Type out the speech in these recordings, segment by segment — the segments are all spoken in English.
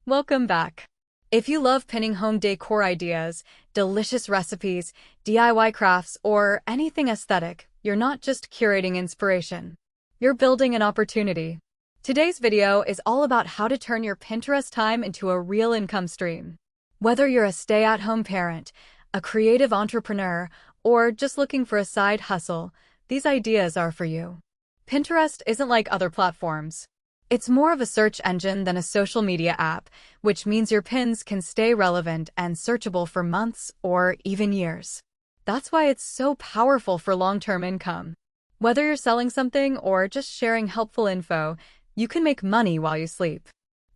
Welcome back. If you love pinning home decor ideas, delicious recipes, DIY crafts, or anything aesthetic, you're not just curating inspiration. You're building an opportunity. Today's video is all about how to turn your Pinterest time into a real income stream. Whether you're a stay-at-home parent, a creative entrepreneur, or just looking for a side hustle, these ideas are for you. Pinterest isn't like other platforms. It's more of a search engine than a social media app, which means your pins can stay relevant and searchable for months or even years. That's why it's so powerful for long-term income. Whether you're selling something or just sharing helpful info, you can make money while you sleep.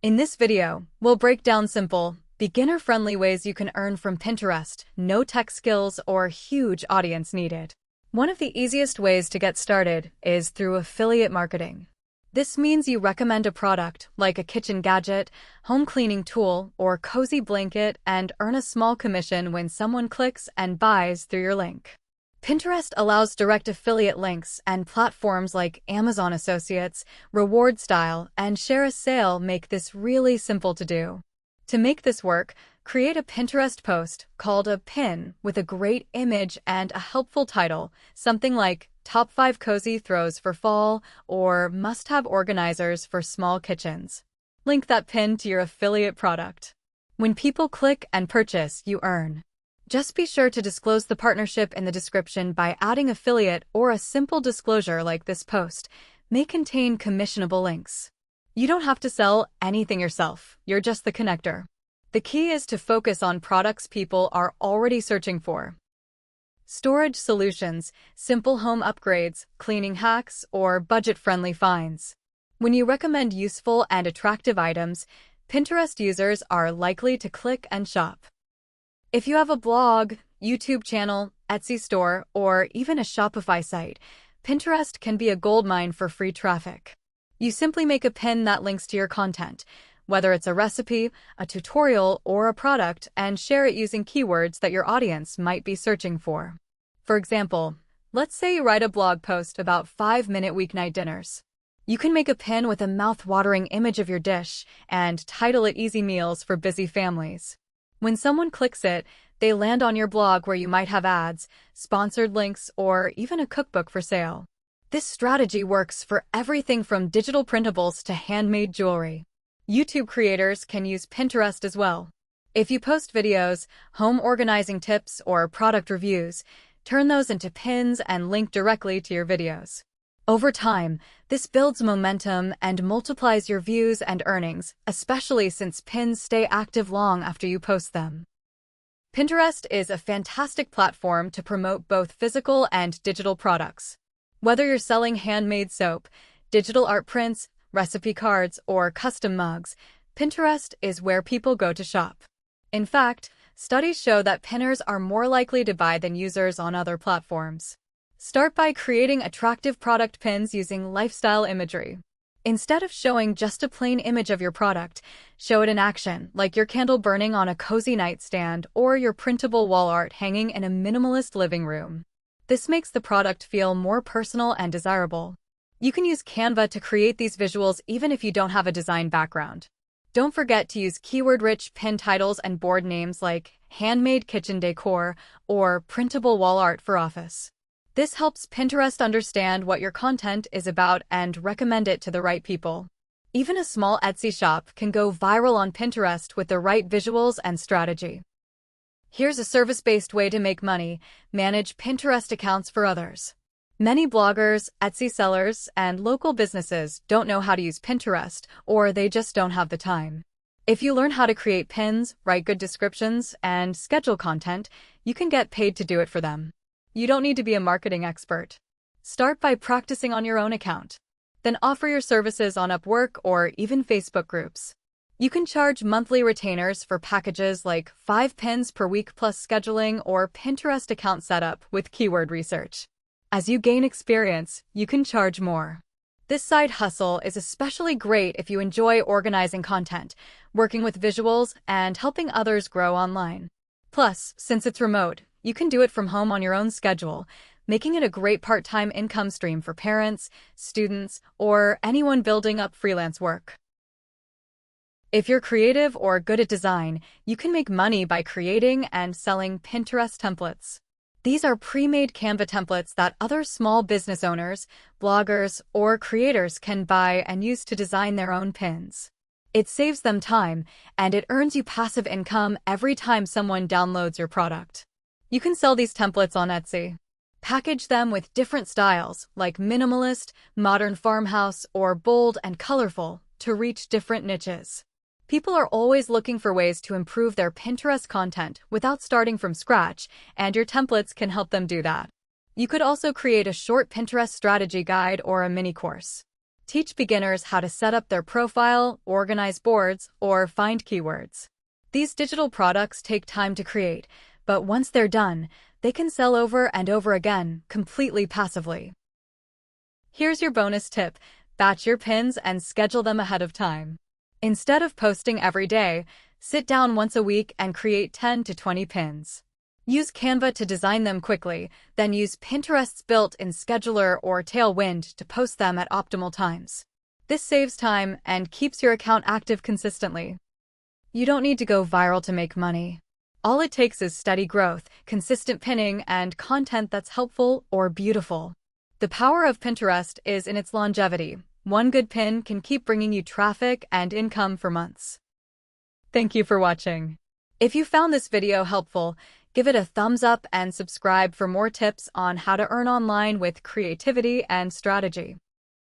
In this video, we'll break down simple, beginner-friendly ways you can earn from Pinterest, no tech skills or huge audience needed. One of the easiest ways to get started is through affiliate marketing. This means you recommend a product, like a kitchen gadget, home cleaning tool, or cozy blanket, and earn a small commission when someone clicks and buys through your link. Pinterest allows direct affiliate links, and platforms like Amazon Associates, Reward Style, and Share a Sale make this really simple to do. To make this work, create a Pinterest post called a pin with a great image and a helpful title, something like Top 5 Cozy Throws for Fall or Must-Have Organizers for Small Kitchens. Link that pin to your affiliate product. When people click and purchase, you earn. Just be sure to disclose the partnership in the description by adding affiliate, or a simple disclosure like this post may contain commissionable links. You don't have to sell anything yourself, you're just the connector. The key is to focus on products people are already searching for. Storage solutions, simple home upgrades, cleaning hacks, or budget-friendly finds. When you recommend useful and attractive items, Pinterest users are likely to click and shop. If you have a blog, YouTube channel, Etsy store, or even a Shopify site, Pinterest can be a goldmine for free traffic. You simply make a pin that links to your content, whether it's a recipe, a tutorial, or a product, and share it using keywords that your audience might be searching for. For example, let's say you write a blog post about 5-minute weeknight dinners. You can make a pin with a mouth-watering image of your dish and title it Easy Meals for Busy Families. When someone clicks it, they land on your blog where you might have ads, sponsored links, or even a cookbook for sale. This strategy works for everything from digital printables to handmade jewelry. YouTube creators can use Pinterest as well. If you post videos, home organizing tips, or product reviews, turn those into pins and link directly to your videos. Over time, this builds momentum and multiplies your views and earnings, especially since pins stay active long after you post them. Pinterest is a fantastic platform to promote both physical and digital products. Whether you're selling handmade soap, digital art prints, recipe cards, or custom mugs, Pinterest is where people go to shop. In fact, studies show that pinners are more likely to buy than users on other platforms. Start by creating attractive product pins using lifestyle imagery. Instead of showing just a plain image of your product, show it in action, like your candle burning on a cozy nightstand or your printable wall art hanging in a minimalist living room. This makes the product feel more personal and desirable. You can use Canva to create these visuals even if you don't have a design background. Don't forget to use keyword-rich pin titles and board names like handmade kitchen decor or printable wall art for office. This helps Pinterest understand what your content is about and recommend it to the right people. Even a small Etsy shop can go viral on Pinterest with the right visuals and strategy. Here's a service-based way to make money: manage Pinterest accounts for others. Many bloggers, Etsy sellers, and local businesses don't know how to use Pinterest, or they just don't have the time. If you learn how to create pins, write good descriptions, and schedule content, you can get paid to do it for them. You don't need to be a marketing expert. Start by practicing on your own account. Then offer your services on Upwork or even Facebook groups. You can charge monthly retainers for packages like 5 pins per week plus scheduling or Pinterest account setup with keyword research. As you gain experience, you can charge more. This side hustle is especially great if you enjoy organizing content, working with visuals, and helping others grow online. Plus, since it's remote, you can do it from home on your own schedule, making it a great part-time income stream for parents, students, or anyone building up freelance work. If you're creative or good at design, you can make money by creating and selling Pinterest templates. These are pre-made Canva templates that other small business owners, bloggers, or creators can buy and use to design their own pins. It saves them time, and it earns you passive income every time someone downloads your product. You can sell these templates on Etsy. Package them with different styles, like minimalist, modern farmhouse, or bold and colorful, to reach different niches. People are always looking for ways to improve their Pinterest content without starting from scratch, and your templates can help them do that. You could also create a short Pinterest strategy guide or a mini course. Teach beginners how to set up their profile, organize boards, or find keywords. These digital products take time to create, but once they're done, they can sell over and over again, completely passively. Here's your bonus tip: batch your pins and schedule them ahead of time. Instead of posting every day, sit down once a week and create 10 to 20 pins. Use Canva to design them quickly, then use Pinterest's built-in scheduler or Tailwind to post them at optimal times. This saves time and keeps your account active consistently. You don't need to go viral to make money. All it takes is steady growth, consistent pinning, and content that's helpful or beautiful. The power of Pinterest is in its longevity. One good pin can keep bringing you traffic and income for months. Thank you for watching. If you found this video helpful, give it a thumbs up and subscribe for more tips on how to earn online with creativity and strategy.